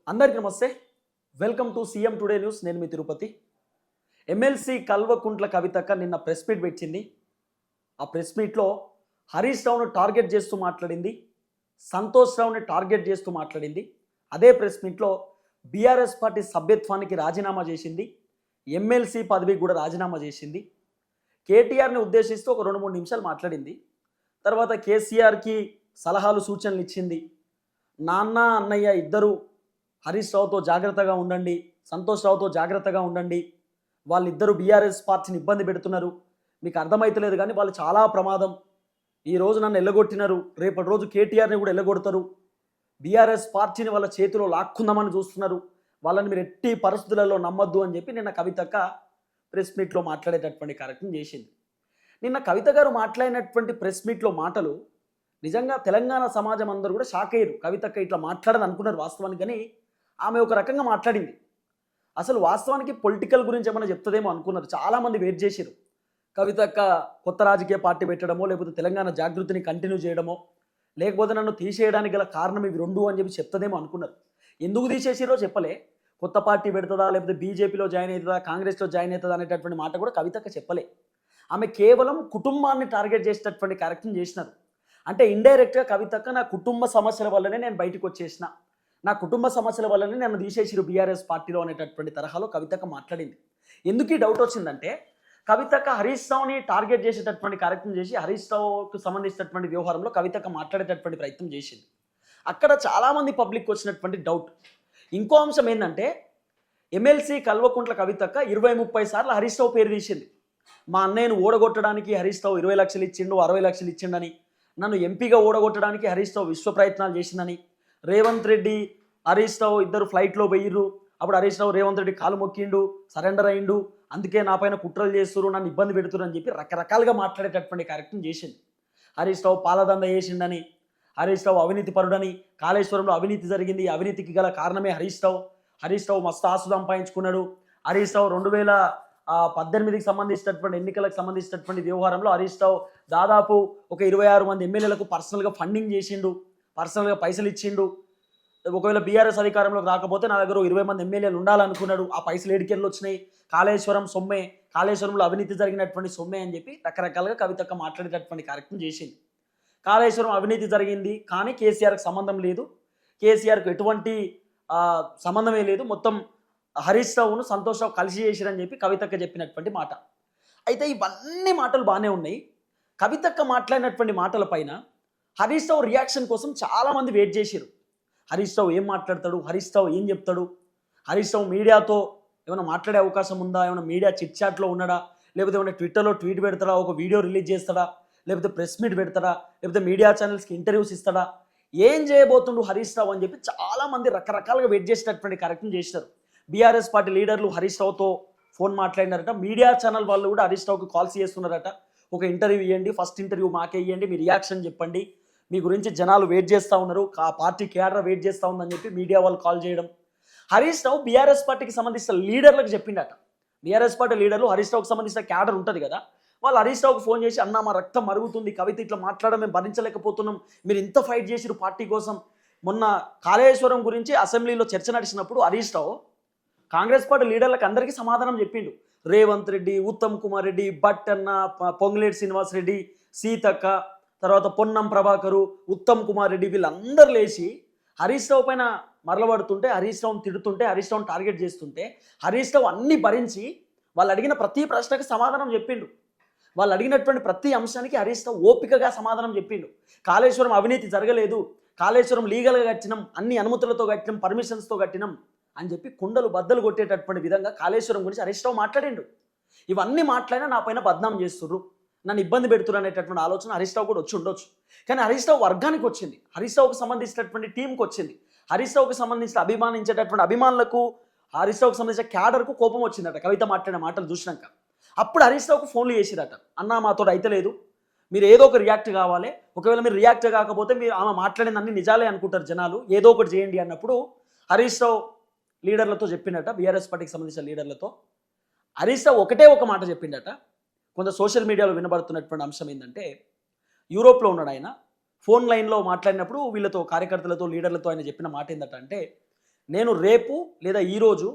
అందరికీ నమస్తే. Welcome to CM today news. నేను మీ తిరుపతి. ఎమ్మెల్సీ కల్వకుంట్ల కవితక్క నిన్న ప్రెస్ మీట్ పెట్టింది. ఆ ప్రెస్ మీట్లో హరీష్ రావును టార్గెట్ చేస్తూ మాట్లాడింది, సంతోష్ రావుని టార్గెట్ చేస్తూ మాట్లాడింది. అదే ప్రెస్ మీట్లో బీఆర్ఎస్ పార్టీ సభ్యత్వానికి రాజీనామా చేసింది, ఎమ్మెల్సీ పదవికి కూడా రాజీనామా చేసింది. కేటీఆర్ని ఉద్దేశిస్తూ ఒక 2-3 నిమిషాలు మాట్లాడింది. తర్వాత కేసీఆర్కి సలహాలు సూచనలు ఇచ్చింది. నాన్న అన్నయ్య ఇద్దరు హరీష్ రావుతో జాగ్రత్తగా ఉండండి, సంతోష్ రావుతో జాగ్రత్తగా ఉండండి, వాళ్ళిద్దరూ బీఆర్ఎస్ పార్టీని ఇబ్బంది పెడుతున్నారు, మీకు అర్థమైతలేదు కానీ వాళ్ళు చాలా ప్రమాదం, ఈ రోజు నన్ను ఎల్లగొట్టినారు, రేపటి రోజు కేటీఆర్ని కూడా ఎల్లగొడతారు, బీఆర్ఎస్ పార్టీని వాళ్ళ చేతిలో లాక్కుందామని చూస్తున్నారు, వాళ్ళని మీరు ఎట్టి పరిస్థితులలో నమ్మొద్దు అని చెప్పి నిన్న కవితక్క ప్రెస్ మీట్లో మాట్లాడేటటువంటి కార్యక్రమం చేసింది. నిన్న కవిత గారు మాట్లాడినటువంటి ప్రెస్ మీట్లో మాటలు నిజంగా తెలంగాణ సమాజం అందరూ కూడా షాక్ అయ్యారు. కవితక్క ఇట్లా మాట్లాడని అనుకున్నారు వాస్తవానికి, కానీ ఆమె ఒక రకంగా మాట్లాడింది. అసలు వాస్తవానికి పొలిటికల్ గురించి ఏమైనా చెప్తుందేమో అనుకున్నారు. చాలామంది వెయిట్ చేశారు. కవితక్క కొత్త రాజకీయ పార్టీ పెట్టడమో, లేకపోతే తెలంగాణ జాగృతిని కంటిన్యూ చేయడమో, లేకపోతే నన్ను తీసేయడానికి గల కారణం ఇవి రెండు అని చెప్పి చెప్తుందేమో అనుకున్నారు. ఎందుకు తీసేసిరో చెప్పలే. కొత్త పార్టీ పెడుతుందా, లేకపోతే బీజేపీలో జాయిన్ అవుతుందా, కాంగ్రెస్లో జాయిన్ అవుతుందా అనేటటువంటి మాట కూడా కవితక్క చెప్పలే. ఆమె కేవలం కుటుంబాన్ని టార్గెట్ చేసేటటువంటి కార్యక్రమం చేసినారు. అంటే ఇండైరెక్ట్గా కవితక్క నా కుటుంబ సమస్యల వల్లనే నేను బయటకు వచ్చేసిన, నా కుటుంబ సమస్యల వల్లనే నన్ను తీసేసిరు బీఆర్ఎస్ పార్టీలో అనేటటువంటి తరహాలో కవితక్క మాట్లాడింది. ఎందుకు ఈ డౌట్ వచ్చిందంటే, కవితక్క హరీష్ రావుని టార్గెట్ చేసేటటువంటి కార్యక్రమం చేసి హరీష్ రావుకు సంబంధించినటువంటి వ్యవహారంలో కవితక్క మాట్లాడేటటువంటి ప్రయత్నం చేసింది. అక్కడ చాలామంది పబ్లిక్ వచ్చినటువంటి డౌట్. ఇంకో అంశం ఏంటంటే, ఎమ్మెల్సీ కల్వకుంట్ల కవితక్క 20-30 సార్లు హరీష్ రావు పేరు తీసింది. మా అన్నయ్యను ఓడగొట్టడానికి హరీష్ రావు 20 లక్షలు ఇచ్చిండు, 60 లక్షలు ఇచ్చిండని, నన్ను ఎంపీగా ఓడగొట్టడానికి హరీష్ రావు విశ్వ ప్రయత్నాలు చేసిందని, రేవంత్ రెడ్డి హరీష్ రావు ఇద్దరు ఫ్లైట్లో పోయిర్రు, అప్పుడు హరీష్ రావు రేవంత్ రెడ్డి కాలు మొక్కిండు, సరెండర్ అయిండు, అందుకే నా పైన కుట్రలు చేస్తున్నారు, నన్ను ఇబ్బంది పెడుతున్నారు అని చెప్పి రకరకాలుగా మాట్లాడేటటువంటి కార్యక్రమం చేసింది. హరీష్ రావు పాలదంద చేసిండని, హరీష్ రావు అవినీతి పరుడని, కాళేశ్వరంలో అవినీతి జరిగింది, అవినీతికి గల కారణమే హరీష్ రావు, హరీష్ రావు మస్తు ఆస్తు సంపాదించుకున్నాడు, హరీష్ రావు 2018కి సంబంధించినటువంటి ఎన్నికలకు సంబంధించినటువంటి వ్యవహారంలో హరీష్ రావు దాదాపు ఒక 26 మంది ఎమ్మెల్యేలకు పర్సనల్గా ఫండింగ్ చేసిండు, పర్సనల్గా పైసలు ఇచ్చిండు. ఒకవేళ బీఆర్ఎస్ అధికారంలోకి రాకపోతే నా దగ్గర 20 మంది ఎమ్మెల్యేలు ఉండాలనుకున్నాడు, ఆ పైసలు ఏడికెళ్ళి వచ్చినాయి, కాళేశ్వరం సొమ్మే, కాళేశ్వరంలో అవినీతి జరిగినటువంటి సొమ్మే అని చెప్పి రకరకాలుగా కవితక్క మాట్లాడేటటువంటి కార్యక్రమం చేసింది. కాళేశ్వరం అవినీతి జరిగింది కానీ కేసీఆర్కి సంబంధం లేదు, కేసీఆర్కి ఎటువంటి సంబంధమే లేదు, మొత్తం హరీష్ రావును సంతోష్ రావు కలిసి చేసిరని చెప్పి కవితక్క చెప్పినటువంటి మాట. అయితే ఇవన్నీ మాటలు బాగానే ఉన్నాయి. కవితక్క మాట్లాడినటువంటి మాటల పైన హరీష్ రావు రియాక్షన్ కోసం చాలామంది వెయిట్ చేశారు. హరీష్ రావు ఏం మాట్లాడతాడు, హరీష్ రావు ఏం చెప్తాడు, హరీష్ రావు మీడియాతో ఏమైనా మాట్లాడే అవకాశం ఉందా, ఏమైనా మీడియా చిట్ చాట్లో ఉన్నాడా, లేకపోతే ఏమైనా ట్విట్టర్లో ట్వీట్ పెడతాడా, ఒక వీడియో రిలీజ్ చేస్తాడా, లేకపోతే ప్రెస్ మీట్ పెడతాడా, లేకపోతే మీడియా ఛానల్స్కి ఇంటర్వ్యూస్ ఇస్తాడా, ఏం చేయబోతుండు హరీష్ రావు అని చెప్పి చాలామంది రకరకాలుగా వెయిట్ చేసేటటువంటి కార్యక్రమం చేశారు. బీఆర్ఎస్ పార్టీ లీడర్లు హరీష్ రావుతో ఫోన్ మాట్లాడినారట, మీడియా ఛానల్ వాళ్ళు కూడా హరీష్ రావుకి కాల్స్ చేస్తున్నారట, ఒక ఇంటర్వ్యూ ఇవ్వండి, ఫస్ట్ ఇంటర్వ్యూ మాకే ఇవ్వండి, మీ రియాక్షన్ చెప్పండి, మీ గురించి జనాలు వెయిట్ చేస్తూ ఉన్నారు, ఆ పార్టీ కేడర్ వెయిట్ చేస్తూ ఉందని చెప్పి మీడియా వాళ్ళు కాల్ చేయడం. హరీష్ రావు బీఆర్ఎస్ పార్టీకి సంబంధించిన లీడర్లకు చెప్పిండట. బీఆర్ఎస్ పార్టీ లీడర్లు హరీష్ రావుకి సంబంధించిన కేడర్ ఉంటుంది కదా, వాళ్ళు హరీష్ రావుకి ఫోన్ చేసి అన్న మా రక్తం మరుగుతుంది, కవిత ఇట్లా మాట్లాడడం మేము భరించలేకపోతున్నాం, మీరు ఇంత ఫైట్ చేసిరు పార్టీ కోసం. మొన్న కాళేశ్వరం గురించి అసెంబ్లీలో చర్చ నడిచినప్పుడు హరీష్ రావు కాంగ్రెస్ పార్టీ లీడర్లకు అందరికీ సమాధానం చెప్పిండు. రేవంత్ రెడ్డి, ఉత్తమ్ కుమార్ రెడ్డి, భట్టన్న, పొంగులేటి శ్రీనివాస్ రెడ్డి, సీతక్క, తర్వాత పొన్నం ప్రభాకరు, ఉత్తమ్ కుమార్ రెడ్డి, వీళ్ళందరూ లేచి హరీష్ రావు పైన మరలబడుతుంటే, హరీష్ రావుని తిడుతుంటే, హరీష్ రావుని టార్గెట్ చేస్తుంటే హరీష్ రావు అన్ని భరించి వాళ్ళు అడిగిన ప్రతి ప్రశ్నకు సమాధానం చెప్పిండు. వాళ్ళు అడిగినటువంటి ప్రతి అంశానికి హరీష్ రావు ఓపికగా సమాధానం చెప్పిండు. కాళేశ్వరం అవినీతి జరగలేదు, కాళేశ్వరం లీగల్గా కట్టినాం, అన్ని అనుమతులతో కట్టినాం, పర్మిషన్స్తో కట్టినాం అని చెప్పి కుండలు బద్దలు కొట్టేటటువంటి విధంగా కాళేశ్వరం గురించి హరీష్ రావు మాట్లాడిండు. ఇవన్నీ మాట్లాడినా నా పైన బద్నాం చేస్తుర్రు, నన్ను ఇబ్బంది పెడుతున్నారు అనేటటువంటి ఆలోచన హరీష్ రావు కూడా వచ్చి ఉండొచ్చు. కానీ హరీష్ రావు వర్గానికి వచ్చింది, హరీష్ రావుకు సంబంధించినటువంటి టీంకి వచ్చింది, హరీష్ రావుకి సంబంధించిన అభిమానించేటటువంటి అభిమానులకు, హరీష్ రావుకి సంబంధించిన క్యాడర్కు కోపం వచ్చిందట కవిత మాట్లాడిన మాటలు చూసినాక. అప్పుడు హరీష్ రావుకు ఫోన్లు చేసిరట, అన్న మాతో అయితే లేదు, మీరు ఏదో ఒక రియాక్ట్ కావాలి, ఒకవేళ మీరు రియాక్ట్ కాకపోతే మీరు ఆమె మాట్లాడిన అన్ని నిజాలే అనుకుంటారు జనాలు, ఏదో ఒకటి చేయండి అన్నప్పుడు హరీష్ రావు లీడర్లతో చెప్పిండట, బీఆర్ఎస్ పార్టీకి సంబంధించిన లీడర్లతో. హరీష్ రావు ఒకటే ఒక మాట చెప్పిండట, కొంత సోషల్ మీడియాలో వినబడుతున్నటువంటి అంశం ఏంటంటే, యూరోప్లో ఉన్నాడు ఆయన, ఫోన్ లైన్లో మాట్లాడినప్పుడు వీళ్ళతో కార్యకర్తలతో లీడర్లతో ఆయన చెప్పిన మాట ఏంటంటే, నేను రేపు లేదా ఈరోజు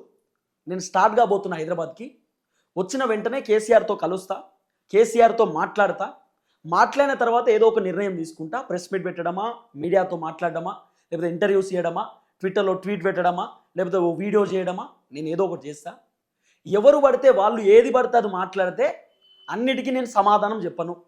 నేను స్టార్ట్ కాబోతున్నా హైదరాబాద్కి. వచ్చిన వెంటనే కేసీఆర్తో కలుస్తా, కేసీఆర్తో మాట్లాడతా. మాట్లాడిన తర్వాత ఏదో ఒక నిర్ణయం తీసుకుంటా. ప్రెస్ మీట్ పెట్టడమా, మీడియాతో మాట్లాడడమా, లేకపోతే ఇంటర్వ్యూస్ చేయడమా, ట్విట్టర్లో ట్వీట్ పెట్టడమా, లేకపోతే ఓ వీడియో చేయడమా, నేను ఏదో ఒకటి చేస్తా. ఎవరు పడితే వాళ్ళు ఏది పడితే అది మాట్లాడితే అన్నిటికీ నేను సమాధానం చెప్పను.